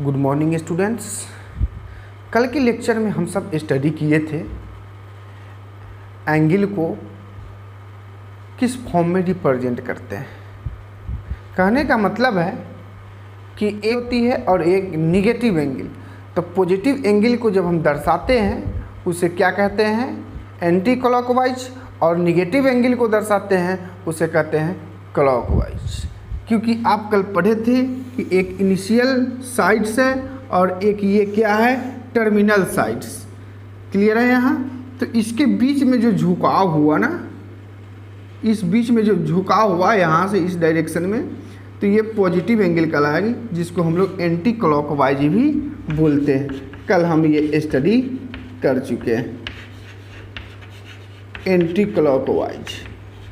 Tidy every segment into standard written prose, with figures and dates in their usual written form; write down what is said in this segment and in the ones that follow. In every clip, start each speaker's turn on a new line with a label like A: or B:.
A: Good morning students. कल के lecture में हम सब स्टडी किए थे एंगल को किस फॉर्म में रिप्रेजेंट करते हैं। कहने का मतलब है कि एक होती है और एक निगेटिव एंगल। तो पॉजिटिव एंगल को जब हम दर्शाते हैं उसे क्या कहते हैं, एंटी क्लॉकवाइज, और निगेटिव एंगल को दर्शाते हैं उसे कहते हैं क्लॉकवाइज। क्योंकि आप कल पढ़े थे कि एक इनिशियल साइड्स है और एक ये क्या है, टर्मिनल साइड्स। क्लियर है यहाँ? तो इसके बीच में जो झुकाव हुआ ना, इस बीच में जो झुकाव हुआ यहाँ से इस डायरेक्शन में, तो ये पॉजिटिव एंगल कहलाएगी, जिसको हम लोग एंटी क्लॉकवाइज भी बोलते हैं। कल हम ये स्टडी कर चुके हैं एंटी क्लॉकवाइज।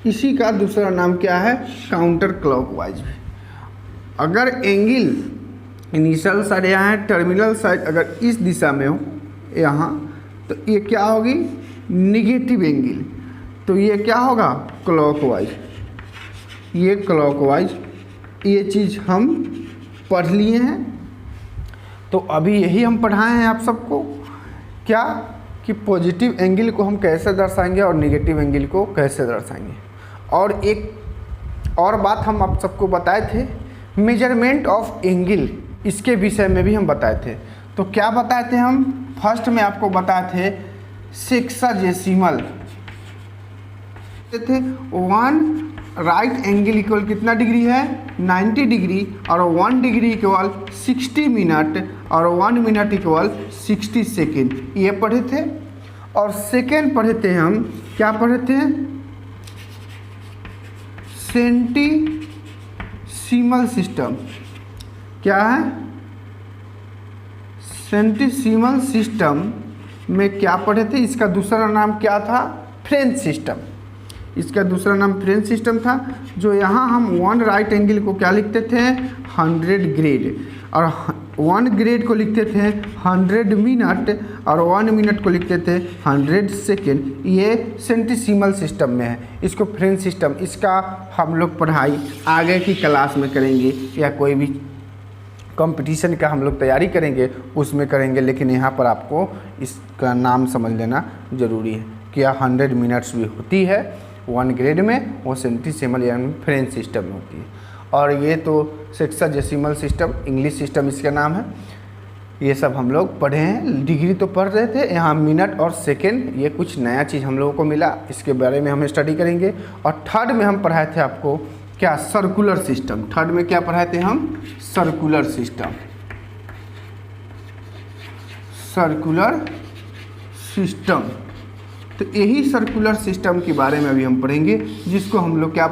A: इसी का दूसरा नाम क्या है, काउंटर क्लॉकवाइज भी। अगर एंगल इनिशियल साइड यहाँ है, टर्मिनल साइड अगर इस दिशा में हो यहाँ, तो ये क्या होगी, निगेटिव एंगल। तो ये क्या होगा, क्लॉकवाइज। ये क्लॉकवाइज, ये चीज़ हम पढ़ लिए हैं। तो अभी यही हम पढ़ाए हैं आप सबको, क्या कि पॉजिटिव एंगल को हम कैसे दर्शाएंगे और निगेटिव एंगल को कैसे दर्शाएंगे। और एक और बात हम आप सबको बताए थे, मेजरमेंट ऑफ एंगल, इसके विषय में भी हम बताए थे। तो क्या बताए थे हम, फर्स्ट में आपको बताए थे सेक्साजेसिमल थे। वन राइट एंगल इक्वल कितना डिग्री है, 90 डिग्री, और 1 डिग्री इक्वल 60 मिनट, और 1 मिनट इक्वल 60 सेकेंड, ये पढ़े थे। और सेकेंड पढ़े थे हम, क्या पढ़े थे, सेंटीसीमल सिस्टम। क्या है, सेंटीसीमल सिस्टम में क्या पढ़े थे, इसका दूसरा नाम क्या था, फ्रेंच सिस्टम। इसका दूसरा नाम फ्रेंच सिस्टम था। जो यहाँ हम 1 राइट एंगल को क्या लिखते थे, 100 ग्रेड, और 1 ग्रेड को लिखते थे 100 मिनट, और 1 मिनट को लिखते थे 100 सेकेंड। ये सेंटीसीमल सिस्टम में है। इसको फ्रेंच सिस्टम, इसका हम लोग पढ़ाई आगे की क्लास में करेंगे, या कोई भी कंपटीशन का हम लोग तैयारी करेंगे उसमें करेंगे। लेकिन यहाँ पर आपको इसका नाम समझ लेना ज़रूरी है। क्या 100 मिनट्स भी होती है 1 ग्रेड में, वो सेंटीसीमल यानी फ्रेंच सिस्टम में होती है। और ये तो सेक्साजेसिमल सिस्टम, इंग्लिश सिस्टम इसका नाम है। ये सब हम लोग पढ़े हैं, डिग्री तो पढ़ रहे थे, यहाँ मिनट और सेकेंड, ये कुछ नया चीज़ हम लोगों को मिला, इसके बारे में हम स्टडी करेंगे। और थर्ड में हम पढ़ाए थे आपको क्या, सर्कुलर सिस्टम। थर्ड में क्या पढ़ाए थे हम, सर्कुलर सिस्टम। सर्कुलर सिस्टम, तो यही सर्कुलर सिस्टम के बारे में अभी हम पढ़ेंगे, जिसको हम लोग क्या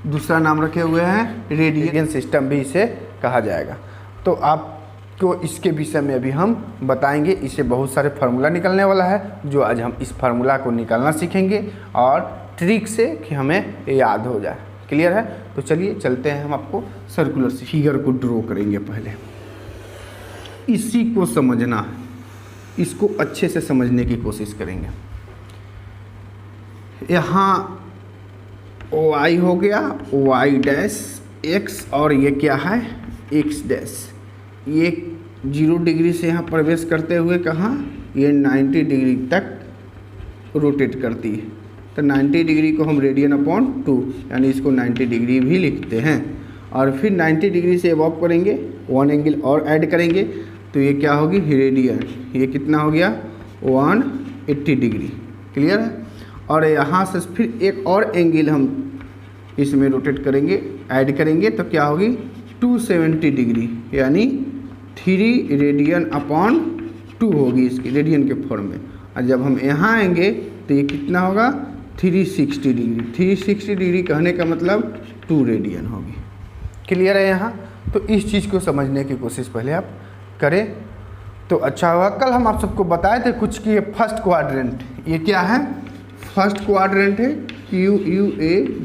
A: दूसरा नाम रखे हुए हैं, रेडियन सिस्टम भी इसे कहा जाएगा। तो आपको इसके विषय में अभी हम बताएंगे। इससे बहुत सारे फार्मूला निकलने वाला है, जो आज हम इस फार्मूला को निकालना सीखेंगे और ट्रिक से कि हमें याद हो जाए। क्लियर है? तो चलिए चलते हैं, हम आपको सर्कुलर फिगर को ड्रॉ करेंगे। पहले इसी को समझना है, इसको अच्छे से समझने की कोशिश करेंगे। यहाँ y हो गया, y डैश x, और ये क्या है, x डैश। ये 0 डिग्री से यहाँ प्रवेश करते हुए कहाँ, ये 90 डिग्री तक रोटेट करती है। तो 90 डिग्री को हम रेडियन अपॉन 2, यानी इसको 90 डिग्री भी लिखते हैं। और फिर 90 डिग्री से एबॉव करेंगे, 1 एंगल और ऐड करेंगे, तो ये क्या होगी, रेडियन। ये कितना हो गया, 180 डिग्री। क्लियर है? और यहाँ से फिर एक और एंगल हम इसमें रोटेट करेंगे, ऐड करेंगे, तो क्या होगी, 270 डिग्री, यानी 3 रेडियन अपॉन 2 होगी इसकी रेडियन के फॉर्म में। और जब हम यहाँ आएंगे तो ये कितना होगा, 360 डिग्री। 360 डिग्री कहने का मतलब 2 रेडियन होगी। क्लियर है यहाँ? तो इस चीज़ को समझने की कोशिश पहले आप करें तो अच्छा होगा। कल हम आप सबको बताए थे कुछ कि ये फर्स्ट क्वाड्रेंट, ये क्या है, फर्स्ट क्वाड्रेंट है, QUADRANT,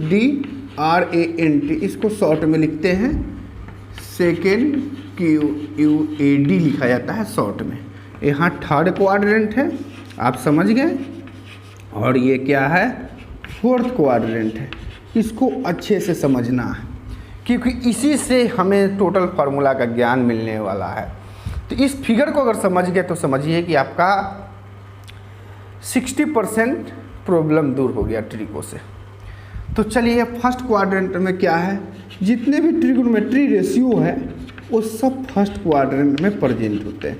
A: इसको शॉर्ट में लिखते हैं। सेकेंड QUAD लिखा जाता है शॉर्ट में। यहाँ थर्ड क्वाड्रेंट है, आप समझ गए। और ये क्या है, फोर्थ क्वाड्रेंट है। इसको अच्छे से समझना है, क्योंकि इसी से हमें टोटल फार्मूला का ज्ञान मिलने वाला है। तो इस फिगर को अगर समझ गए तो समझिए कि आपका 60% प्रॉब्लम दूर हो गया ट्रिको से। तो चलिए फर्स्ट क्वाड्रेंट में क्या है, जितने भी ट्रिगोनोमेट्री रेशियो है वो सब फर्स्ट क्वाड्रेंट में प्रेजेंट होते हैं,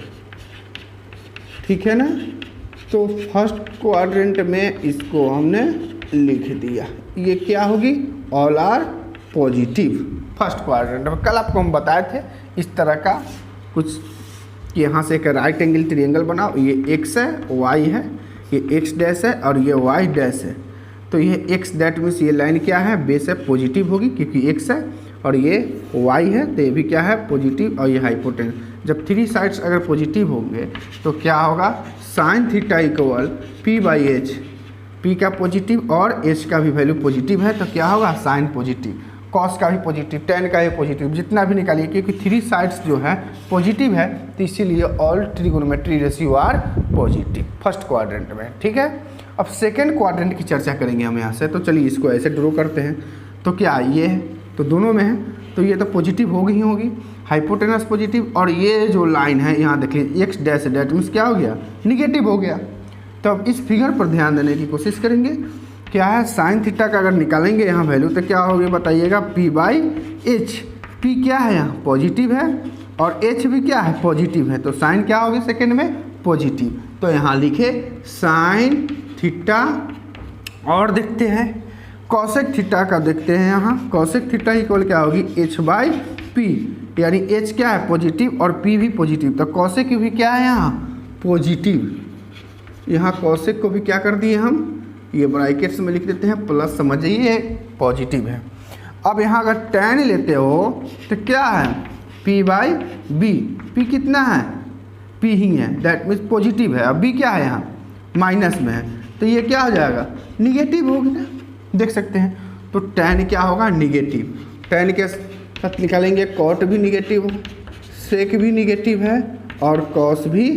A: ठीक है ना। तो फर्स्ट क्वाड्रेंट में इसको हमने लिख दिया, ये क्या होगी, all are positive first quadrant में। कल आपको हम बताए थे इस तरह का कुछ कि यहाँ से एक राइट एंगल ट्रायंगल बनाओ, ये एक्स है, वाई है, ये एक्स डैश है और ये वाई डैश है। तो ये एक्स दैट मीन्स ये लाइन क्या है, बेस है, पॉजिटिव होगी क्योंकि एक्स है, और ये वाई है तो ये भी क्या है, पॉजिटिव, और ये हाइपोटेन्यूस। जब थ्री साइड्स अगर पॉजिटिव होंगे तो क्या होगा, sine theta equal P by H, P का पॉजिटिव और एच का भी वैल्यू पॉजिटिव है तो क्या होगा, साइन पॉजिटिव, कॉस का भी पॉजिटिव, टेन का भी पॉजिटिव, जितना भी निकालिए क्योंकि थ्री साइड्स जो है पॉजिटिव है तो इसीलिए all trigonometry ratio are positive first quadrant में, ठीक है। अब सेकेंड क्वाड्रेंट की चर्चा करेंगे हम यहाँ से। तो चलिए इसको ऐसे ड्रॉ करते हैं। तो क्या ये है, तो दोनों में है तो ये तो पॉजिटिव होगी ही होगी, हाइपोटेनस पॉजिटिव, और ये जो लाइन है यहाँ देखिए एक्स डैश डैट मीन्स क्या हो गया, निगेटिव हो गया। तो अब इस फिगर पर ध्यान देने की कोशिश करेंगे, क्या है, साइन थीटा का अगर निकालेंगे यहाँ वैल्यू तो क्या होगी बताइएगा, पी बाई एच। पी क्या है यहाँ, पॉजिटिव है, और एच भी क्या है, पॉजिटिव है, तो साइन क्या होगी सेकेंड में, पॉजिटिव। तो यहाँ लिखे साइन थीटा, और देखते हैं कॉसेक थीटा का, देखते हैं यहाँ कॉसेक थीटा इक्वल क्या होगी, एच बाई पी, यानी एच क्या है, पॉजिटिव, और पी भी पॉजिटिव, तो कॉसेक भी क्या है यहाँ, पॉजिटिव। यहाँ कॉसेक को भी क्या कर दिए हम, ये ब्रैकेट्स में लिख देते हैं, प्लस समझिए पॉजिटिव है। अब यहाँ अगर tan लेते हो तो क्या है, p बाई बी, पी कितना है, p ही है, दैट मीन्स पॉजिटिव है, अब b क्या है यहाँ माइनस में है, तो ये क्या हो जाएगा, निगेटिव होगी ना, देख सकते हैं। तो tan क्या होगा, निगेटिव, tan के साथ निकालेंगे कॉट भी निगेटिव हो, सेक भी निगेटिव है, और कॉस भी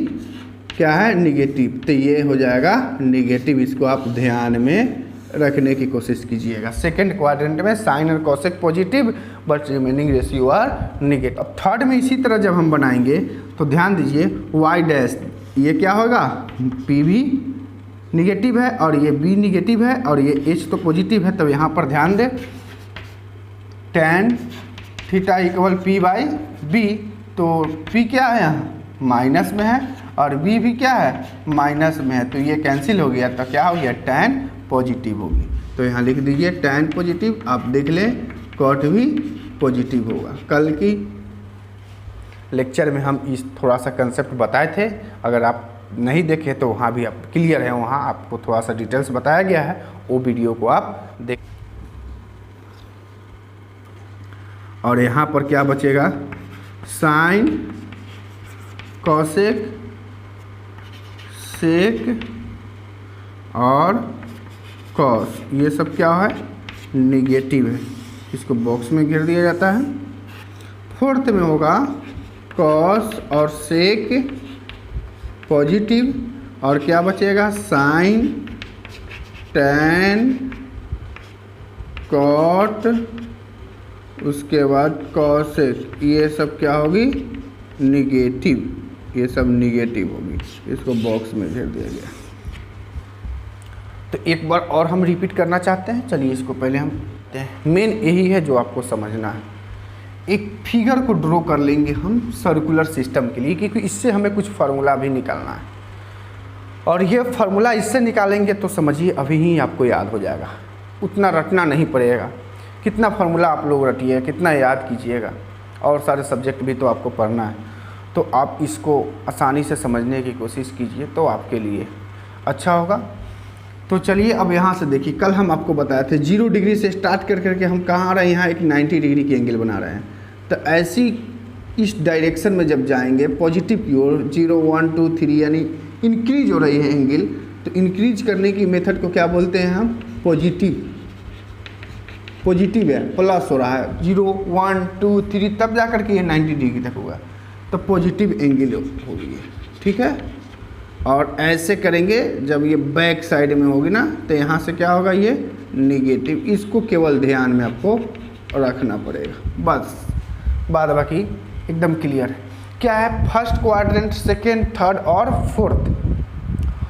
A: क्या है, निगेटिव, तो ये हो जाएगा निगेटिव। इसको आप ध्यान में रखने की कोशिश कीजिएगा। सेकंड क्वाड्रेंट में साइन और cosec positive but remaining ratio are negative. अब थर्ड में इसी तरह जब हम बनाएंगे तो ध्यान दीजिए, वाई डैश, ये क्या होगा, पी भी निगेटिव है और ये बी निगेटिव है और ये एच तो पॉजिटिव है। तो यहाँ पर ध्यान दें, tan theta equal P by B, तो पी क्या है यहाँ माइनस में है और बी भी क्या है, माइनस में है, तो ये कैंसिल हो गया, तो क्या हो गया, टैन पॉजिटिव होगी। तो यहाँ लिख दीजिए टैन पॉजिटिव, आप देख लें कॉट भी पॉजिटिव होगा। कल की लेक्चर में हम इस थोड़ा सा कंसेप्ट बताए थे, अगर आप नहीं देखे तो वहाँ भी आप क्लियर है, वहाँ आपको थोड़ा सा डिटेल्स बताया गया है, वो वीडियो को आप देख। और यहाँ पर क्या बचेगा, साइन कॉसेक सेक और कॉस, ये सब क्या है, निगेटिव है, इसको बॉक्स में घेर दिया जाता है। फोर्थ में होगा कॉस और सेक पॉजिटिव, और क्या बचेगा, साइन टैन कॉट, उसके बाद कॉसेक, ये सब क्या होगी, निगेटिव, ये सब निगेटिव होगी, इसको बॉक्स में घेर दिया गया। तो एक बार और हम रिपीट करना चाहते हैं, चलिए इसको पहले हम मेन यही है जो आपको समझना है। एक फिगर को ड्रॉ कर लेंगे हम सर्कुलर सिस्टम के लिए, क्योंकि इससे हमें कुछ फार्मूला भी निकालना है, और ये फार्मूला इससे निकालेंगे तो समझिए अभी ही आपको याद हो जाएगा, उतना रटना नहीं पड़ेगा। कितना फार्मूला आप लोग रटिए, कितना याद कीजिएगा, और सारे सब्जेक्ट भी तो आपको पढ़ना है, तो आप इसको आसानी से समझने की कोशिश कीजिए तो आपके लिए अच्छा होगा। तो चलिए अब यहाँ से देखिए, कल हम आपको बताए थे 0 डिग्री से स्टार्ट कर करके हम कहाँ आ रहे हैं, यहाँ एक 90 डिग्री की एंगल बना रहे हैं। तो ऐसी इस डायरेक्शन में जब जाएंगे पॉजिटिव की ओर, 0 1 2 3 यानी इंक्रीज हो रही है एंगल, तो इंक्रीज करने की मेथड को क्या बोलते हैं हम, पॉजिटिव। पॉजिटिव है, प्लस हो रहा है, 0 1 2 3 तब जा कर के ये 90 डिग्री तक होगा, तो पॉजिटिव एंगल होगी, ठीक है। और ऐसे करेंगे जब ये बैक साइड में होगी ना, तो यहाँ से क्या होगा, ये निगेटिव। इसको केवल ध्यान में आपको रखना पड़ेगा, बस बाद बाकी एकदम क्लियर है। क्या है, फर्स्ट क्वाड्रेंट, सेकेंड, थर्ड और फोर्थ।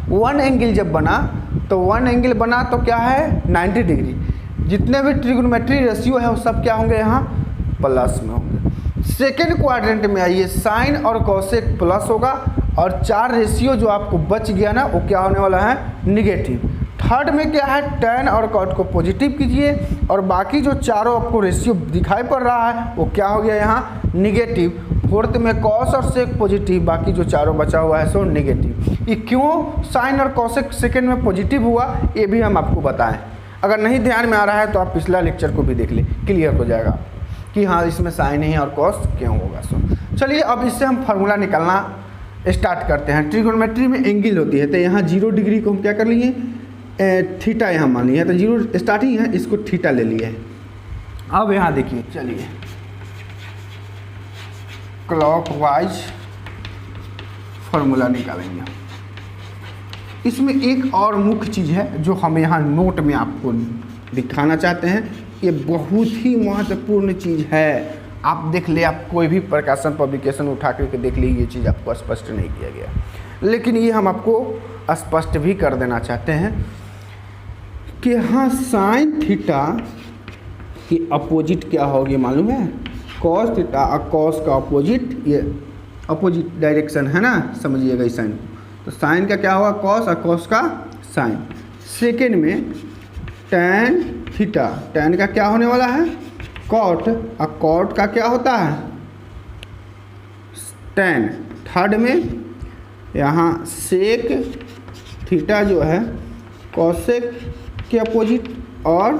A: वन एंगल जब बना तो वन एंगल बना तो क्या है 90 डिग्री। जितने भी ट्रिग्नोमेट्री रेशियो है वो सब क्या होंगे यहाँ प्लस में होंगे। सेकेंड क्वाड्रेंट में आइए, साइन और कॉसेक प्लस होगा और 4 रेशियो जो आपको बच गया ना वो क्या होने वाला है निगेटिव। थर्ड में क्या है, tan और cot को पॉजिटिव कीजिए और बाकी जो चारों आपको रेशियो दिखाई पड़ रहा है वो क्या हो गया यहाँ निगेटिव। फोर्थ में cos और sec पॉजिटिव, बाकी जो चारों बचा हुआ है सो निगेटिव। ये क्यों साइन और कॉसेक सेकेंड में पॉजिटिव हुआ ये भी हम आपको बताएं। अगर नहीं ध्यान में आ रहा है तो आप पिछला लेक्चर को भी देख लें, क्लियर हो जाएगा कि हाँ इसमें साइन है और कॉस क्यों होगा। सो चलिए अब इससे हम फार्मूला निकालना स्टार्ट करते हैं। ट्रिग्नोमेट्री में एंगल होती है तो यहाँ 0 डिग्री को हम क्या कर लिए थीटा यहाँ मान लिया, तो 0 स्टार्टिंग है इसको थीटा ले लिए। अब यहाँ देखिए, चलिए क्लॉकवाइज फार्मूला निकालेंगे। इसमें एक और मुख्य चीज़ है जो हम यहाँ नोट में आपको दिखाना चाहते हैं, ये बहुत ही महत्वपूर्ण चीज़ है। आप देख ले, आप कोई भी प्रकाशन पब्लिकेशन उठा करके देख लीजिए, ये चीज़ आपको स्पष्ट नहीं किया गया, लेकिन ये हम आपको स्पष्ट भी कर देना चाहते हैं कि हाँ साइन थीटा की अपोजिट क्या होगी मालूम है, कॉस थीटा। और कॉस का अपोजिट ये अपोजिट डायरेक्शन है ना, समझिएगा इस साइन को। तो साइन का क्या होगा कॉस और कॉस का साइन। सेकेंड में टैन थीटा, टैन का क्या होने वाला है कॉट और कॉट का क्या होता है टैन। थर्ड में यहाँ सेक थीटा जो है कॉसेक के अपोजिट और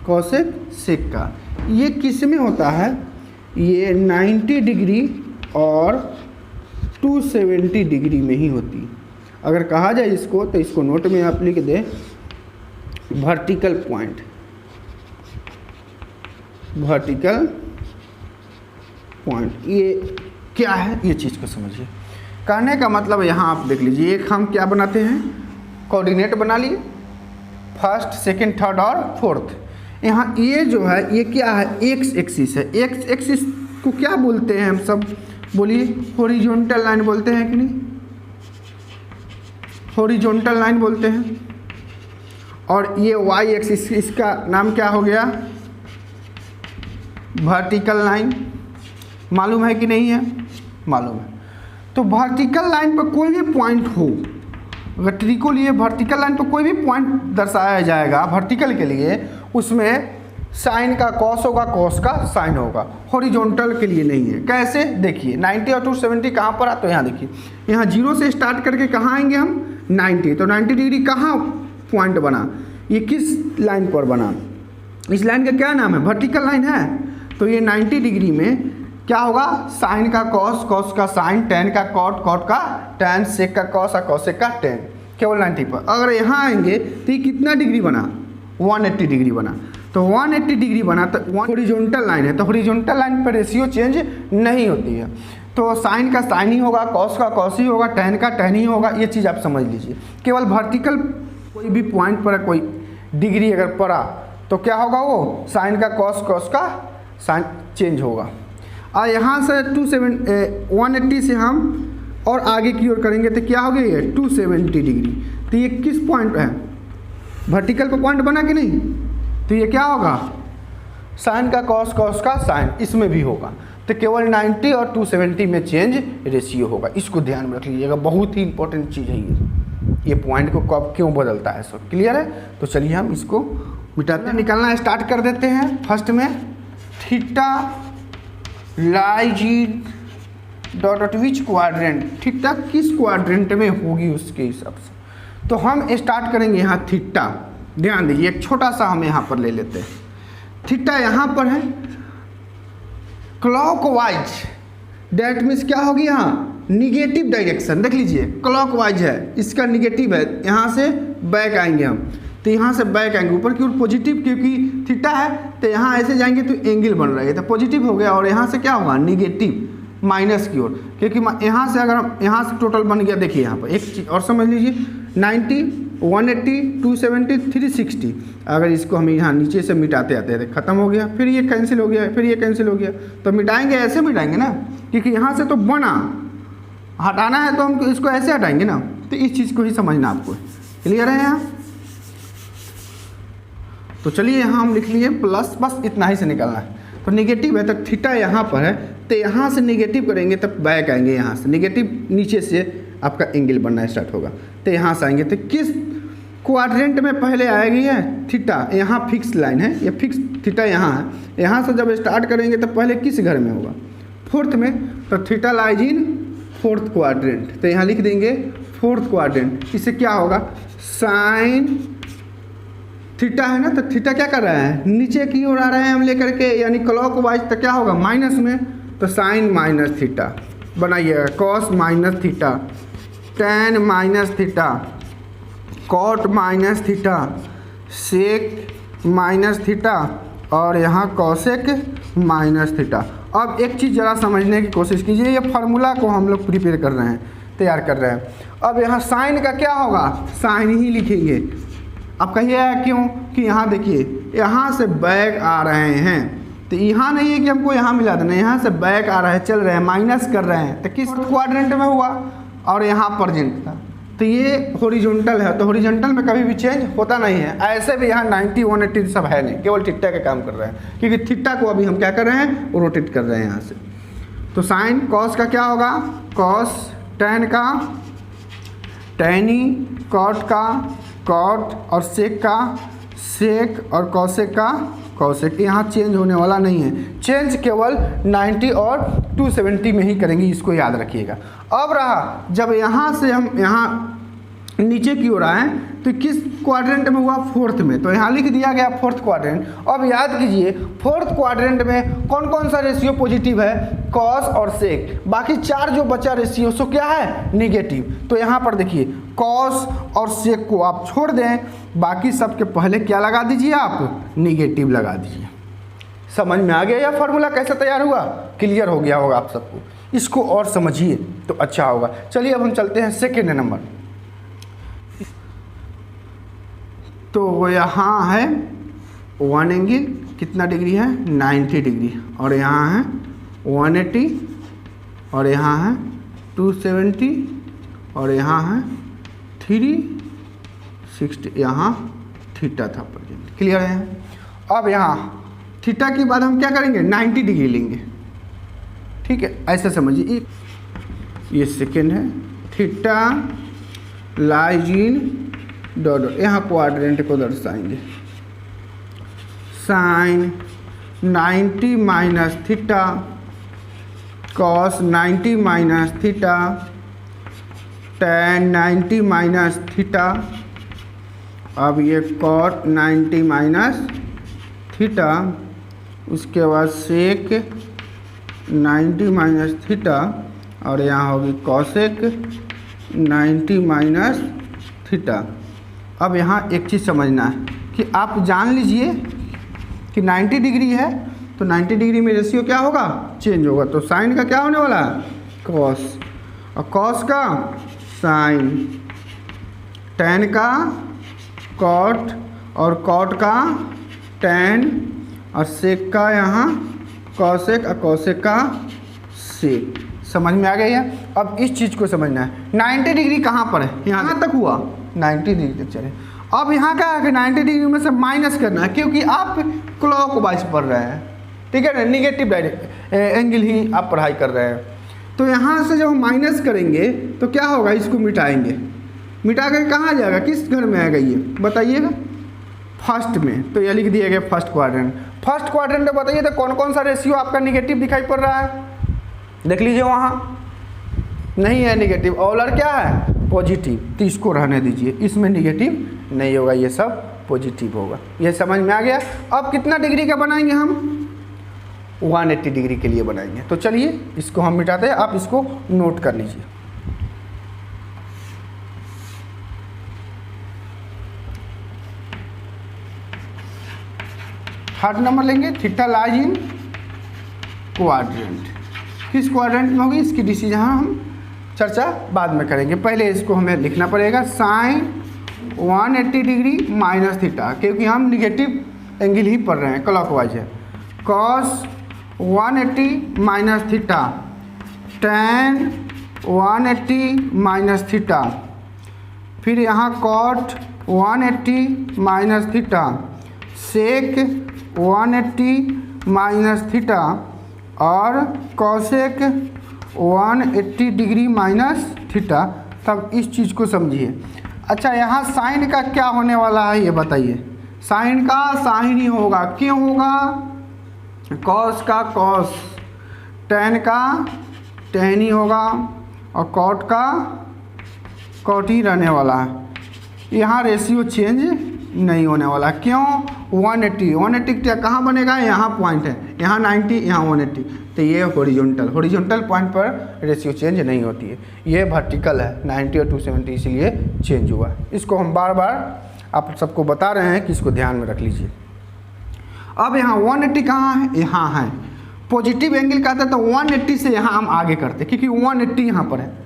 A: कॉसेक सेक का। ये किस में होता है, ये 90 डिग्री और 270 डिग्री में ही होती है। अगर कहा जाए इसको तो इसको नोट में आप लिख दें वर्टिकल पॉइंट, वर्टिकल पॉइंट ये क्या है ये चीज़ को समझिए। कहने का मतलब यहाँ आप देख लीजिए, एक हम क्या बनाते हैं कोऑर्डिनेट बना लिए फर्स्ट सेकंड थर्ड और फोर्थ। यहाँ ये जो है ये क्या है एक्स एक्सिस है। एक्स एक्सिस को क्या बोलते हैं हम सब, बोलिए हॉरिजॉन्टल लाइन बोलते हैं कि नहीं, हॉरिजॉन्टल लाइन बोलते हैं। और ये वाई एक्सिस इसका नाम क्या हो गया वर्टिकल लाइन। मालूम है कि नहीं है, मालूम है। तो वर्टिकल लाइन पर कोई भी पॉइंट हो, अगर ट्री लिए वर्टिकल लाइन पर कोई भी पॉइंट दर्शाया जाएगा वर्टिकल के लिए, उसमें साइन का कॉस होगा, कॉस का साइन होगा। हॉरिजॉन्टल के लिए नहीं है। कैसे देखिए 90 और 270 कहाँ पर आ, तो यहाँ देखिए यहाँ 0 से स्टार्ट करके कहाँ आएंगे हम 90। तो 90 डिग्री कहाँ पॉइंट बना, ये किस लाइन पर बना, इस लाइन का क्या नाम है वर्टिकल लाइन है। तो ये 90 डिग्री में क्या होगा साइन का कॉस, कॉस का साइन, टैन का कॉट, कॉट का टैन, सेक का कॉस और कॉसेक का टैन, केवल 90 पर। अगर यहाँ आएंगे तो ये कितना डिग्री बना 180 डिग्री बना। तो 180 डिग्री बना तो हॉरिजॉन्टल लाइन है, तो हॉरिजॉन्टल लाइन पर रेशियो चेंज नहीं होती है। तो साइन का साइन ही होगा, कॉस का कॉस ही होगा, टैन का टैन ही होगा। ये चीज़ आप समझ लीजिए। केवल वर्टिकल कोई भी पॉइंट पर कोई डिग्री अगर पड़ा तो क्या होगा वो साइन का कॉस, कॉस का साइन चेंज होगा। और यहाँ से 180 से हम और आगे की ओर करेंगे तो क्या हो गया ये 270 डिग्री। तो ये किस पॉइंट पे है वर्टिकल पर पॉइंट बना कि नहीं, तो ये क्या होगा साइन का कॉस, कॉस का साइन, इसमें भी होगा। तो केवल 90 और 270 में चेंज रेशियो होगा। इसको ध्यान में रख लीजिएगा, बहुत ही इंपॉर्टेंट चीज़ है ये पॉइंट को कब क्यों बदलता है। सब क्लियर है। तो चलिए हम इसको मिटाते निकालना स्टार्ट कर देते हैं। फर्स्ट में थीटा लाइज डॉट विच क्वाड्रेंट, थीटा किस क्वाड्रेंट में होगी उसके हिसाब से। तो हम स्टार्ट करेंगे यहाँ थीटा, ध्यान दीजिए एक छोटा सा हम यहाँ पर ले लेते हैं। थीटा यहाँ पर है क्लॉकवाइज, डेट मीन्स क्या होगी यहाँ निगेटिव डायरेक्शन। देख लीजिए क्लॉकवाइज है, इसका निगेटिव है, यहाँ से बैक आएंगे हम, तो यहाँ से बैक आएंगे ऊपर की ओर पॉजिटिव, क्योंकि थीटा है तो यहाँ ऐसे जाएंगे तो एंगल बन रहा है तो पॉजिटिव हो गया। और यहाँ से क्या होगा निगेटिव माइनस की ओर, क्योंकि यहाँ से अगर हम यहाँ से टोटल बन गया। देखिए यहाँ पर एक चीज़ और समझ लीजिए 90, 180, 270, 360। अगर इसको हम यहाँ नीचे से मिटाते आते हैं तो खत्म हो गया, फिर ये कैंसिल हो गया, फिर ये कैंसिल हो गया। तो मिटाएंगे ऐसे मिटाएंगे ना क्योंकि यहाँ से तो बना, हटाना है तो हम इसको ऐसे हटाएंगे ना, तो इस चीज़ को ही समझना आपको। क्लियर है यहाँ? तो चलिए यहाँ हम लिख लिए प्लस, बस इतना ही से निकलना है। तो नेगेटिव है तो थीटा यहाँ पर है, तो यहाँ से नेगेटिव करेंगे तब बैक आएंगे, यहाँ से नेगेटिव नीचे से आपका एंगल बनना स्टार्ट होगा। तो यहाँ से आएंगे तो किस क्वाड्रेंट में पहले आएगी है थीटा, यहाँ फिक्स लाइन है, ये फिक्स थीटा यहाँ है। यहाँ से जब स्टार्ट करेंगे तो पहले किस घर में होगा? फोर्थ में। तो theta lies in fourth quadrant, तो यहाँ लिख देंगे फोर्थ क्वाड्रेंट। इससे क्या होगा? साइन थीटा है ना, तो थीटा क्या कर रहा है? नीचे की ओर आ रहे हैं हम लेकर के, यानी क्लॉक वाइज, तो क्या होगा? माइनस में। तो साइन माइनस थीटा बनाइएगा, cos minus theta, tan minus theta, cot minus theta, sec minus theta और यहाँ कॉसेक माइनस थीटा। अब एक चीज़ ज़रा समझने की कोशिश कीजिए, ये फार्मूला को हम लोग प्रिपेयर कर रहे हैं, तैयार कर रहे हैं। अब यहाँ साइन का क्या होगा? साइन ही लिखेंगे। अब कहिए क्यों? कि यहाँ देखिए, यहाँ से बैक आ रहे हैं, तो यहाँ नहीं है कि हमको यहाँ मिला देना, यहाँ से बैक आ रहा है, चल रहे हैं, माइनस कर रहे हैं, तो किस क्वाड्रेंट में हुआ? और यहाँ प्रेजेंट था, तो ये हॉरिजॉन्टल है, तो हॉरिजॉन्टल में कभी भी चेंज होता नहीं है। ऐसे भी यहाँ 90 180 सब है नहीं, केवल थीटा का काम कर रहे हैं, क्योंकि थीटा को अभी हम क्या कर रहे हैं? रोटेट कर रहे हैं यहाँ से। तो साइन कॉस का क्या होगा? कॉस, टेन का टेनी, कॉट का कॉट और सेक का सेक और कॉसेक का कॉसेक। यहाँ चेंज होने वाला नहीं है, चेंज केवल 90 और 270 में ही करेंगे, इसको याद रखिएगा। अब रहा जब यहाँ से हम यहाँ नीचे की ओर आए तो किस क्वाड्रेंट में हुआ? फोर्थ में, तो यहाँ लिख दिया गया फोर्थ क्वाड्रेंट। अब याद कीजिए फोर्थ क्वाड्रेंट में कौन कौन सा रेशियो पॉजिटिव है? कॉस और सेक। बाकी चार जो बचा रेशियो सो क्या है? नेगेटिव। तो यहाँ पर देखिए कॉस और सेक को आप छोड़ दें, बाकी सबके पहले क्या लगा दीजिए आप? नेगेटिव लगा दीजिए। समझ में आ गया यह फार्मूला कैसे तैयार हुआ? क्लियर हो गया होगा आप सबको, इसको और समझिए तो अच्छा होगा। चलिए अब हम चलते हैं सेकेंड नंबर। तो यहाँ है 1 एंगल कितना डिग्री है? 90 डिग्री, और यहाँ है 180 और यहाँ है 270 और यहाँ है 360, यहाँ थीटा था प्रेजेंट। क्लियर है? अब यहाँ थीटा के बाद हम क्या करेंगे? 90 डिग्री लेंगे, ठीक है? ऐसे समझिए, ये सेकेंड है, थीटा लाइज इन डॉट, यहाँ क्वाड्रेंट को दर्शाएंगे, sine 90 minus theta, cos 90 minus theta, tan 90 minus theta, अब ये कॉट 90 माइनस थीटा, उसके बाद सेक 90 माइनस थीटा और यहाँ होगी कॉसेक 90 माइनस थीटा। अब यहाँ एक चीज़ समझना है कि आप जान लीजिए कि 90 डिग्री है तो 90 डिग्री में रेशियो क्या होगा? चेंज होगा। तो साइन का क्या होने वाला है? कॉस, और कॉस का साइन, टेन का कॉट और कॉट का टेन और सेक का यहाँ कॉसेक और कॉसेक का सेक। समझ में आ गया है? अब इस चीज़ को समझना है 90 डिग्री कहाँ पर है? यहाँ तक हुआ 90 डिग्री तक चले। अब यहाँ क्या है कि 90 डिग्री में से माइनस करना है, क्योंकि आप क्लॉक वाइज पढ़ रहे हैं, ठीक है ना? निगेटिव एंगल ही आप पढ़ाई कर रहे हैं। तो यहाँ से जब हम माइनस करेंगे तो क्या होगा? इसको मिटाएंगे, मिटा कर कहाँ जाएगा? किस घर में आएगा ये बताइएगा? फर्स्ट में। तो ये लिख दिया गया फर्स्ट क्वाड्रेंट। फर्स्ट क्वाड्रेंट में बताइए तो कौन कौन सा रेशियो आपका निगेटिव दिखाई पड़ रहा है? देख लीजिए, वहाँ नहीं है निगेटिव, और क्या है? पॉजिटिव। तो इसको रहने दीजिए, इसमें निगेटिव नहीं होगा, ये सब पॉजिटिव होगा। ये समझ में आ गया? अब कितना डिग्री का बनाएंगे हम? 180 डिग्री के लिए बनाएंगे। तो चलिए इसको हम मिटाते हैं, आप इसको नोट कर लीजिए। थर्ड नंबर लेंगे, थीटा लाइज इन क्वाड्रेंट। किस क्वाड्रेंट में होगी इसकी डिसीजन हम चर्चा बाद में करेंगे, पहले इसको हमें लिखना पड़ेगा। साइन 180 डिग्री माइनस थीटा, क्योंकि हम निगेटिव एंगल ही पढ़ रहे हैं, क्लॉकवाइज है। Cos 180 minus theta, tan 180 minus theta, फिर यहाँ cot 180 minus theta, sec 180 minus theta और cosec 180 डिग्री माइनस थीटा। तब इस चीज़ को समझिए। अच्छा, यहाँ साइन का क्या होने वाला है ये बताइए। साइन का साइन ही होगा, क्यों होगा? कॉस का कॉस, टैन का टैन ही होगा और कॉट का कॉट ही रहने वाला है। यहाँ रेशियो चेंज नहीं होने वाला। क्यों? 180 कहाँ बनेगा? यहाँ पॉइंट है, यहाँ 90, यहाँ 180, तो ये हॉरिजॉन्टल पॉइंट पर रेशियो चेंज नहीं होती है। ये वर्टिकल है 90 और 270, इसीलिए चेंज हुआ। इसको हम बार बार आप सबको बता रहे हैं कि इसको ध्यान में रख लीजिए। अब यहाँ 180 कहाँ है? यहाँ है। पॉजिटिव एंगल कहते हैं तो 180 से यहाँ हम आगे करते हैं, क्योंकि 180 यहाँ पर है।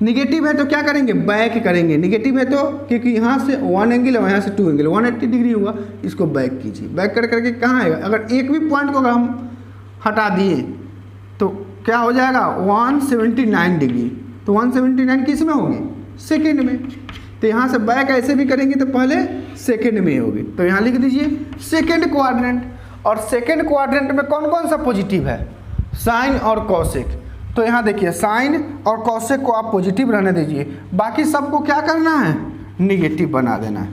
A: निगेटिव है तो क्या करेंगे? बैक करेंगे। निगेटिव है तो क्योंकि यहाँ से 1 एंगल और यहाँ से 2 एंगल, 180 डिग्री हुआ, इसको बैक कीजिए। बैक कर करके कहाँ आएगा? अगर एक भी पॉइंट को अगर हम हटा दिए तो क्या हो जाएगा? 179 डिग्री। तो 179 किस में होगी? सेकेंड में। तो यहाँ से बैक ऐसे भी करेंगे तो पहले सेकेंड में होगी। तो यहाँ लिख दीजिए सेकेंड क्वाड्रेंट। और सेकेंड क्वाड्रेंट में कौन कौन सा पॉजिटिव है? साइन और कॉसेक। तो यहाँ देखिए साइन और कॉसेक को आप पॉजिटिव रहने दीजिए, बाकी सबको क्या करना है? निगेटिव बना देना है।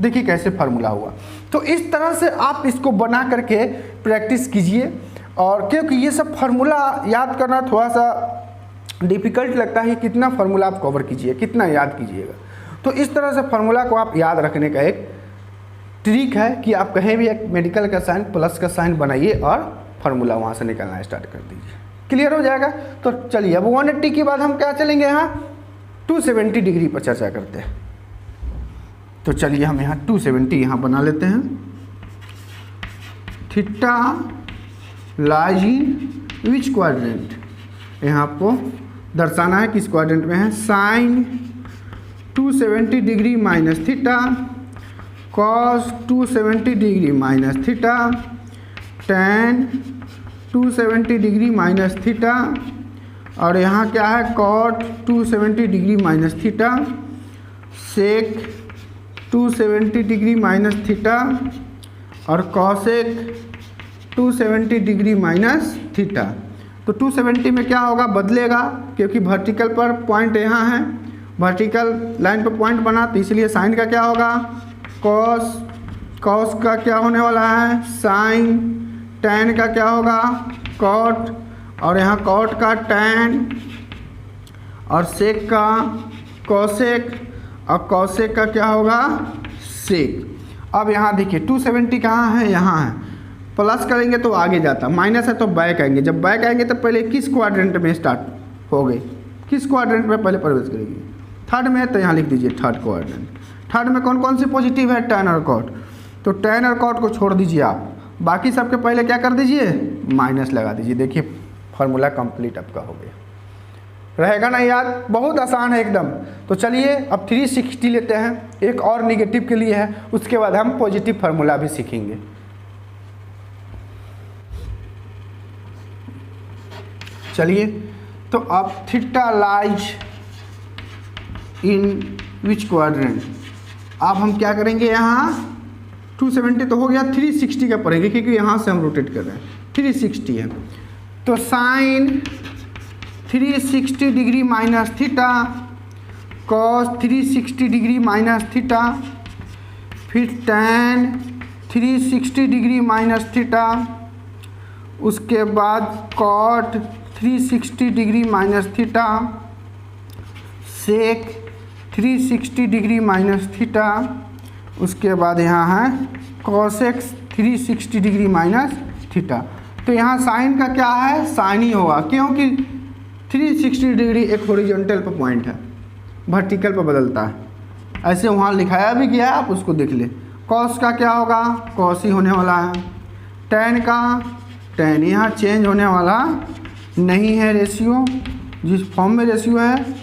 A: देखिए कैसे फार्मूला हुआ। तो इस तरह से आप इसको बना करके प्रैक्टिस कीजिए। और क्योंकि ये सब फार्मूला याद करना थोड़ा सा डिफ़िकल्ट लगता है, कितना फार्मूला आप कवर कीजिए, कितना याद कीजिएगा। तो इस तरह से फार्मूला को आप याद रखने का एक ट्रिक है कि आप कहीं भी एक मेडिकल का साइन प्लस का साइन बनाइए और फार्मूला वहाँ से निकालना स्टार्ट कर दीजिए। क्लियर हो जाएगा। तो चलिए अब 180 के बाद हम क्या चलेंगे? यहाँ 270 डिग्री पर चर्चा करते हैं। तो चलिए हम यहाँ 270 यहाँ बना लेते हैं। Theta lies in which quadrant? यहाँ आपको दर्शाना है किस क्वाड्रेंट में है। Sine 270 degree minus theta, cos 270 degree minus theta, tan 270 degree minus theta और यहाँ क्या है? Cot 270 degree minus theta, sec 270 degree minus theta और कॉसेक 270 डिग्री माइनस थीटा। तो 270 में क्या होगा? बदलेगा, क्योंकि वर्टिकल पर पॉइंट यहाँ है, वर्टिकल लाइन पर पॉइंट बना, तो इसलिए साइन का क्या होगा? कॉस। कॉस का क्या होने वाला है? साइन। टैन का क्या होगा? कॉट। और यहाँ कॉट का टैन और सेक का कॉसेक और कॉसेक का क्या होगा? सेक। अब यहाँ देखिए 270 कहाँ है? यहाँ है। प्लस करेंगे तो आगे जाता, माइनस है तो बैक आएंगे। जब बैक आएंगे तो पहले किस क्वाड्रेंट में स्टार्ट हो गए? किस क्वाड्रेंट में पहले प्रवेश करेंगे? थर्ड में। तो यहाँ लिख दीजिए थर्ड क्वाड्रेंट। थर्ड में कौन कौन सी पॉजिटिव है? टैन और कॉट। तो टैन और कॉट को छोड़ दीजिए आप, बाकी सबके पहले क्या कर दीजिए? माइनस लगा दीजिए। देखिए फार्मूला कंप्लीट आपका हो गया। रहेगा ना याद? बहुत आसान है एकदम। तो चलिए अब 360 लेते हैं, एक और निगेटिव के लिए है, उसके बाद हम पॉजिटिव फार्मूला भी सीखेंगे। चलिए तो अब theta lies in which quadrant? अब हम क्या करेंगे? यहाँ 270 तो हो गया, 360 का पढ़ेंगे क्योंकि यहाँ से हम रोटेट कर रहे हैं। 360 है तो sine 360 degree minus theta, cos 360 degree minus theta, फिर टैन 360 डिग्री माइनस थीटा, उसके बाद cot 360 degree minus theta, sec 360 degree minus theta, उसके बाद यहाँ है कॉसेक 360 डिग्री माइनस थीटा। तो यहाँ साइन का क्या है? साइन ही होगा, क्योंकि 360 डिग्री एक हॉरिजॉन्टल पर पॉइंट है, वर्टिकल पर बदलता है। ऐसे वहाँ लिखाया भी गया है, आप उसको देख लें। कॉस का क्या होगा? कॉस ही होने वाला है। टैन का टैन, यहाँ चेंज होने वाला नहीं है रेशियो, जिस फॉर्म में रेशियो है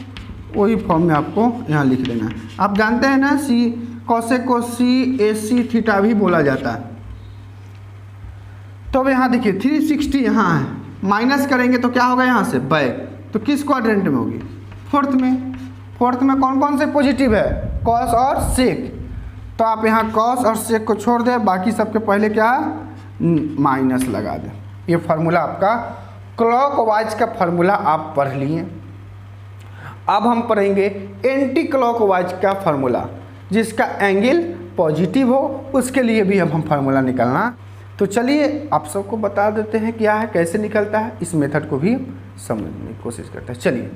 A: वही फॉर्म में आपको यहाँ लिख देना है। आप जानते हैं ना सी कॉसेक को CAC थीटा भी बोला जाता है। तो अब यहाँ देखिए 360 यहाँ है, माइनस करेंगे तो क्या होगा? यहाँ से बैक, तो किस क्वाड्रेंट में होगी? फोर्थ में। फोर्थ में कौन कौन से पॉजिटिव है? कॉस और सेक। तो आप यहाँ कॉस और सेक को छोड़ दें, बाकी सबके पहले क्या माइनस लगा दें। ये फार्मूला आपका क्लॉकवाइज का फार्मूला आप पढ़ लिए। अब हम पढ़ेंगे एंटी क्लॉकवाइज का फार्मूला, जिसका एंगल पॉजिटिव हो, उसके लिए भी हम फार्मूला निकालना। तो चलिए आप सबको बता देते हैं क्या है, कैसे निकलता है, इस मेथड को भी समझने की कोशिश करते हैं। चलिए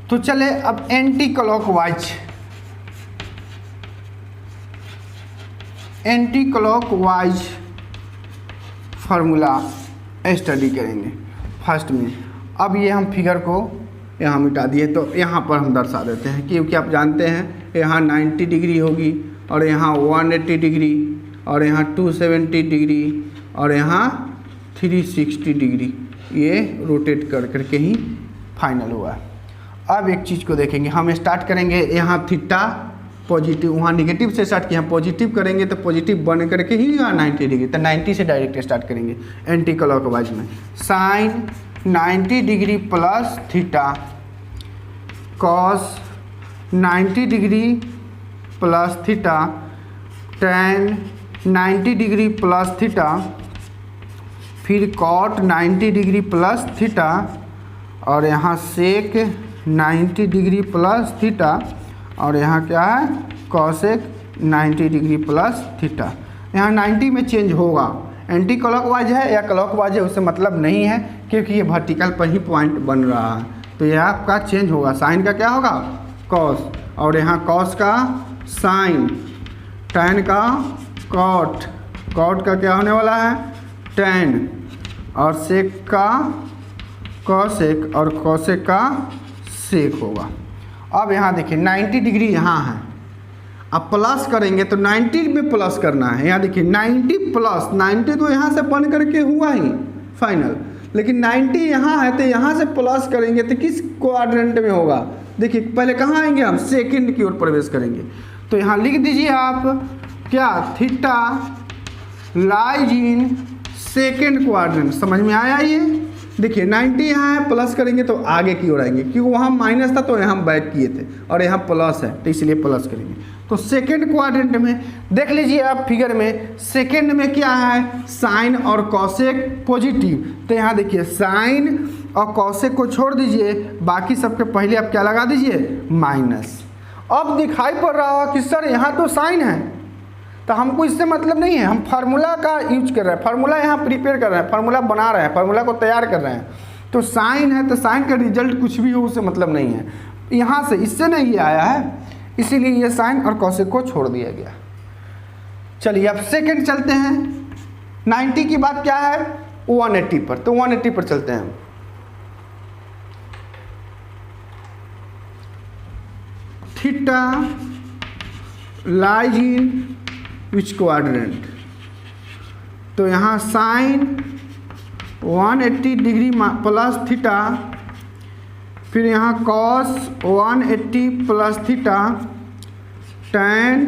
A: तो चले अब एंटी क्लॉकवाइज फार्मूला स्टडी करेंगे फर्स्ट में। अब ये हम फिगर को यहाँ मिटा दिए, तो यहाँ पर हम दर्शा देते हैं, क्योंकि आप जानते हैं यहाँ 90 डिग्री होगी और यहाँ 180 डिग्री और यहाँ 270 डिग्री और यहाँ 360 डिग्री, ये रोटेट कर करके ही फाइनल हुआ है। अब एक चीज़ को देखेंगे, हम स्टार्ट करेंगे यहाँ थीटा पॉजिटिव, वहाँ निगेटिव से स्टार्ट किया, पॉजिटिव करेंगे तो पॉजिटिव बन करके ही यहाँ 90 डिग्री, तो 90 से डायरेक्ट स्टार्ट करेंगे एंटी क्लॉकवाइज में। Sine 90 degree plus theta, cos 90 degree plus theta, tan 90 degree plus theta, फिर कॉट 90 डिग्री प्लस थीटा और यहाँ सेक 90 डिग्री प्लस थीटा और यहाँ क्या है कॉसेक 90 डिग्री प्लस थीटा। यहाँ 90 में चेंज होगा, एंटी क्लॉकवाइज है या क्लॉकवाइज है उससे मतलब नहीं है, क्योंकि ये वर्टिकल पर ही पॉइंट बन रहा है, तो यह आपका चेंज होगा। साइन का क्या होगा कॉस, और यहाँ कॉस का साइन, टेन का कॉट, कॉट का क्या होने वाला है टेन, और सेक का कॉसेक और कॉसेक का सेक होगा। अब यहाँ देखिए 90 डिग्री यहाँ है, अब प्लस करेंगे तो 90 में प्लस करना है। यहाँ देखिए 90 प्लस 90 तो यहाँ से बन करके हुआ ही फाइनल, लेकिन 90 यहाँ है तो यहाँ से प्लस करेंगे तो किस क्वाड्रेंट में होगा? देखिए पहले कहाँ आएंगे हम, सेकंड की ओर प्रवेश करेंगे। तो यहाँ लिख दीजिए आप क्या, theta lies in second quadrant. समझ में आया ये? देखिए 90 यहाँ है, प्लस करेंगे तो आगे की ओर आएंगे, क्योंकि वहाँ माइनस था तो यहाँ हम बैक किए थे और यहाँ प्लस है तो इसलिए प्लस करेंगे। तो सेकेंड क्वाड्रेंट में देख लीजिए आप फिगर में, सेकेंड में क्या है साइन और कॉसेक पॉजिटिव, तो यहाँ देखिए साइन और कॉसेक को छोड़ दीजिए, बाकी सबके पहले आप क्या लगा दीजिए माइनस। अब दिखाई पड़ रहा होगा कि सर यहाँ तो साइन है, तो हमको इससे मतलब नहीं है, हम फार्मूला का यूज कर रहे हैं, फार्मूला यहाँ प्रिपेयर कर रहे हैं, फार्मूला बना रहे हैं, फार्मूला को तैयार कर रहे हैं। तो साइन है तो साइन का रिजल्ट कुछ भी हो उससे मतलब नहीं है, यहाँ से इससे नहीं ये आया है, इसीलिए ये साइन और कॉसेक को छोड़ दिया गया। चलिए अब सेकंड चलते हैं। 90 की बात क्या है 180 पर, तो 180 पर चलते हैं। Theta lies in which quadrant, तो यहाँ साइन 180 डिग्री प्लस थीटा, फिर यहाँ cos 180 plus theta, tan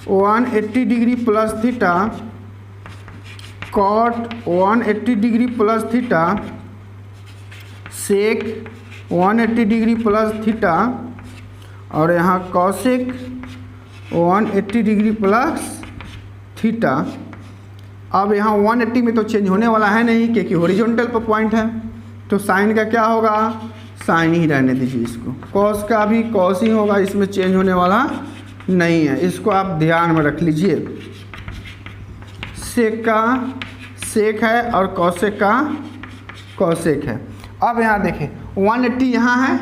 A: 180 degree plus theta, cot 180 degree plus theta, sec 180 degree plus theta और यहाँ कॉसेक 180 डिग्री प्लस थीटा। अब यहाँ 180 में तो चेंज होने वाला है नहीं, क्योंकि हॉरिजॉन्टल पर पॉइंट है, तो साइन का क्या होगा साइन ही रहने दीजिए इसको। कॉस का भी कॉस ही होगा, इसमें चेंज होने वाला नहीं है, इसको आप ध्यान में रख लीजिए। सेक का सेक है और कॉसेक का कॉसेक है। अब यहाँ देखें 180 यहाँ है,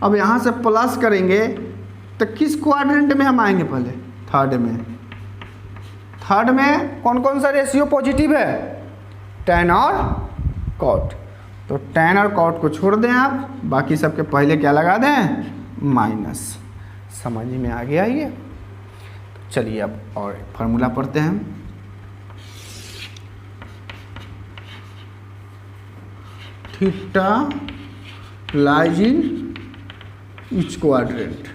A: अब यहाँ से प्लस करेंगे तो किस क्वाड्रेंट में हम आएंगे? पहले थर्ड में। थर्ड में कौन कौन सा रेशियो पॉजिटिव है? टेन और कॉट, तो टेन और कॉट को छोड़ दें आप, बाकी सबके पहले क्या लगा दें माइनस। समझ में आ गया ये? तो चलिए अब और फार्मूला पढ़ते हैं। Theta lies in each quadrant.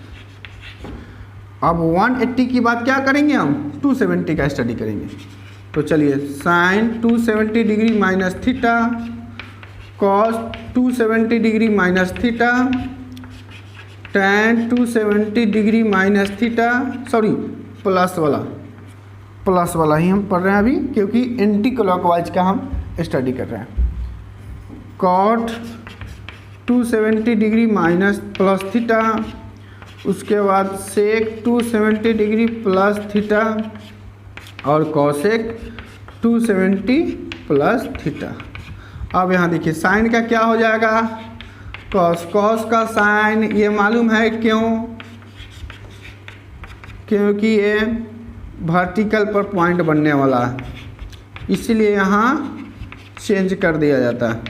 A: अब 180 की बात क्या करेंगे हम 270 का स्टडी करेंगे। तो चलिए sine 270 degree minus theta cos 270 degree minus theta, tan 270 degree minus theta, sorry plus वाला ही हम पढ़ रहे हैं अभी, क्योंकि एंटी क्लॉकवाइज का हम स्टडी कर रहे हैं। Cot 270 degree minus plus theta, उसके बाद सेक 270 डिग्री प्लस थीटा और कॉसेक 270 प्लस थीटा। अब यहाँ देखिए साइन का क्या हो जाएगा, कॉस का साइन ये मालूम है क्यों, क्योंकि ये वर्टिकल पर पॉइंट बनने वाला है, इसलिए यहाँ चेंज कर दिया जाता है,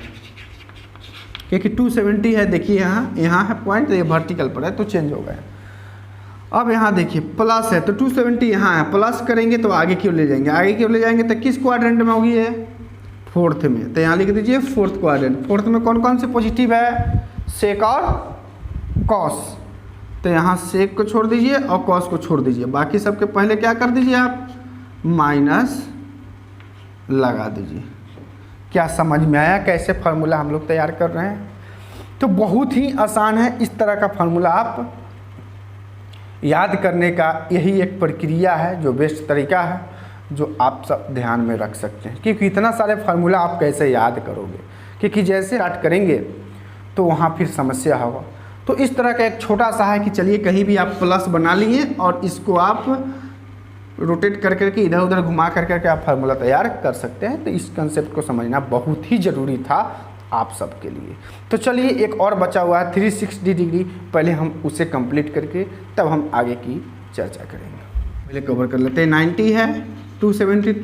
A: क्योंकि 270 है, देखिए यहाँ है पॉइंट, ये वर्टिकल पर है तो चेंज हो गया। अब यहाँ देखिए प्लस है तो 270 यहाँ है, प्लस करेंगे तो आगे क्यों ले जाएंगे, तो किस क्वाड्रेंट में होगी ये, फोर्थ में, तो यहाँ लिख दीजिए फोर्थ क्वाड्रेंट। फोर्थ में कौन कौन से पॉजिटिव है, सेक और कॉस, तो यहाँ सेक को छोड़ दीजिए और कॉस को छोड़ दीजिए, बाकी सबके पहले क्या कर दीजिए आप, माइनस लगा दीजिए। क्या समझ में आया कैसे फार्मूला हम लोग तैयार कर रहे हैं? तो बहुत ही आसान है, इस तरह का फार्मूला आप याद करने का यही एक प्रक्रिया है जो बेस्ट तरीका है, जो आप सब ध्यान में रख सकते हैं, क्योंकि इतना सारे फार्मूला आप कैसे याद करोगे, क्योंकि जैसे स्टार्ट करेंगे तो वहाँ फिर समस्या होगा। तो इस तरह का एक छोटा सा है कि चलिए कहीं भी आप प्लस बना लिए और इसको आप रोटेट कर करके इधर उधर घुमा कर करके आप फार्मूला तैयार कर सकते हैं। तो इस कंसेप्ट को समझना बहुत ही ज़रूरी था आप सबके लिए। तो चलिए एक और बचा हुआ है 360 डिग्री, पहले हम उसे कंप्लीट करके तब हम आगे की चर्चा करेंगे। पहले कवर कर लेते हैं। 90 है, 270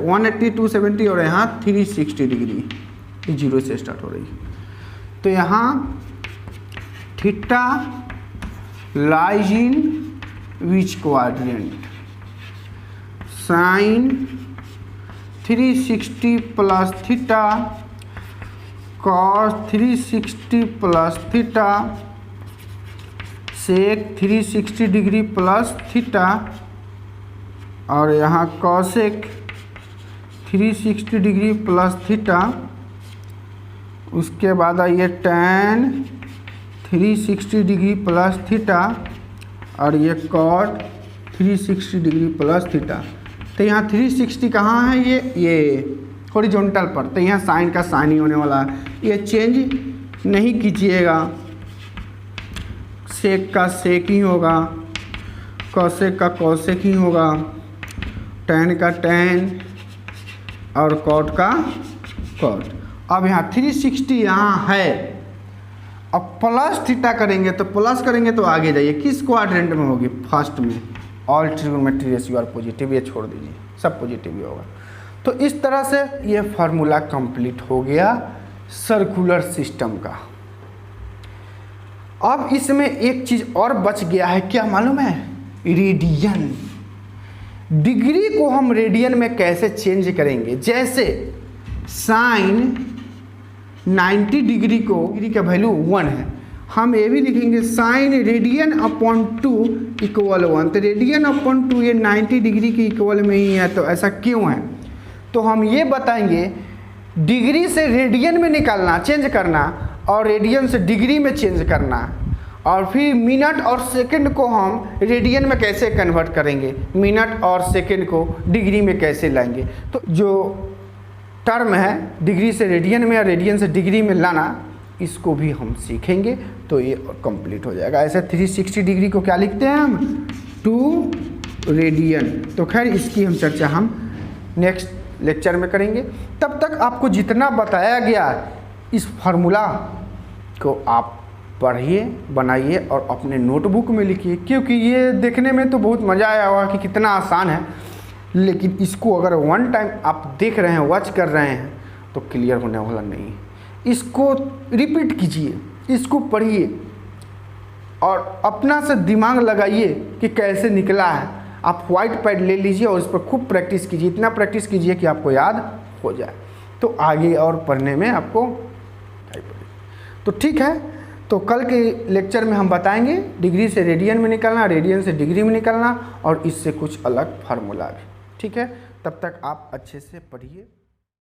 A: 180 270 और यहाँ 360 डिग्री, जीरो से स्टार्ट हो रही है। तो यहाँ theta lies in which quadrant, sine 360 plus theta, cos 360 plus theta, sec 360 degree plus theta और यहाँ कॉसेक 360 डिग्री प्लस थीटा। उसके बाद आइए tan 360 डिग्री प्लस थीटा और ये कॉट 360 डिग्री प्लस थीटा। तो यहाँ 360 कहाँ है, ये हॉरिजॉन्टल पर, तो यहाँ साइन का साइन ही होने वाला है, ये चेंज नहीं कीजिएगा, सेक का सेक ही होगा, कॉसेक का कॉसेक ही होगा, टैन का टैन और कॉट का कॉट। अब यहाँ 360 यहाँ है, अब प्लस थीटा करेंगे तो आगे जाइए, किस क्वाड्रेंट में होगी, फर्स्ट में। All trigonometry ratio are positive, ये छोड़ दीजिए, सब पॉजिटिव ही होगा। तो इस तरह से ये फार्मूला कंप्लीट हो गया सर्कुलर सिस्टम का। अब इसमें एक चीज़ और बच गया है, क्या मालूम है, रेडियन। डिग्री को हम रेडियन में कैसे चेंज करेंगे, जैसे साइन 90 डिग्री को, डिग्री का वैल्यू 1 है, हम ये भी लिखेंगे साइन रेडियन अपॉन 2 इक्वल 1। तो रेडियन अपॉन 2 ये 90 डिग्री के इक्वल में ही है, तो ऐसा क्यों है, तो हम ये बताएंगे। डिग्री से रेडियन में निकालना, चेंज करना, और रेडियन से डिग्री में चेंज करना, और फिर मिनट और सेकंड को हम रेडियन में कैसे कन्वर्ट करेंगे, मिनट और सेकंड को डिग्री में कैसे लाएंगे। तो जो टर्म है डिग्री से रेडियन में या रेडियन से डिग्री में लाना, इसको भी हम सीखेंगे, तो ये कंप्लीट हो जाएगा। ऐसे 360 डिग्री को क्या लिखते हैं हम, 2 रेडियन। तो खैर इसकी हम चर्चा हम नेक्स्ट लेक्चर में करेंगे। तब तक आपको जितना बताया गया इस फार्मूला को आप पढ़िए, बनाइए और अपने नोटबुक में लिखिए, क्योंकि ये देखने में तो बहुत मज़ा आया होगा कि कितना आसान है, लेकिन इसको अगर वन टाइम आप देख रहे हैं, वॉच कर रहे हैं, तो क्लियर होने वाला नहीं। इसको रिपीट कीजिए, इसको पढ़िए और अपना से दिमाग लगाइए कि कैसे निकला है। आप वाइट पैड ले लीजिए और इस पर खूब प्रैक्टिस कीजिए, इतना प्रैक्टिस कीजिए कि आपको याद हो जाए, तो आगे और पढ़ने में आपको तो ठीक है। तो कल के लेक्चर में हम बताएंगे डिग्री से रेडियन में निकलना, रेडियन से डिग्री में निकलना और इससे कुछ अलग फार्मूला भी। ठीक है, तब तक आप अच्छे से पढ़िए।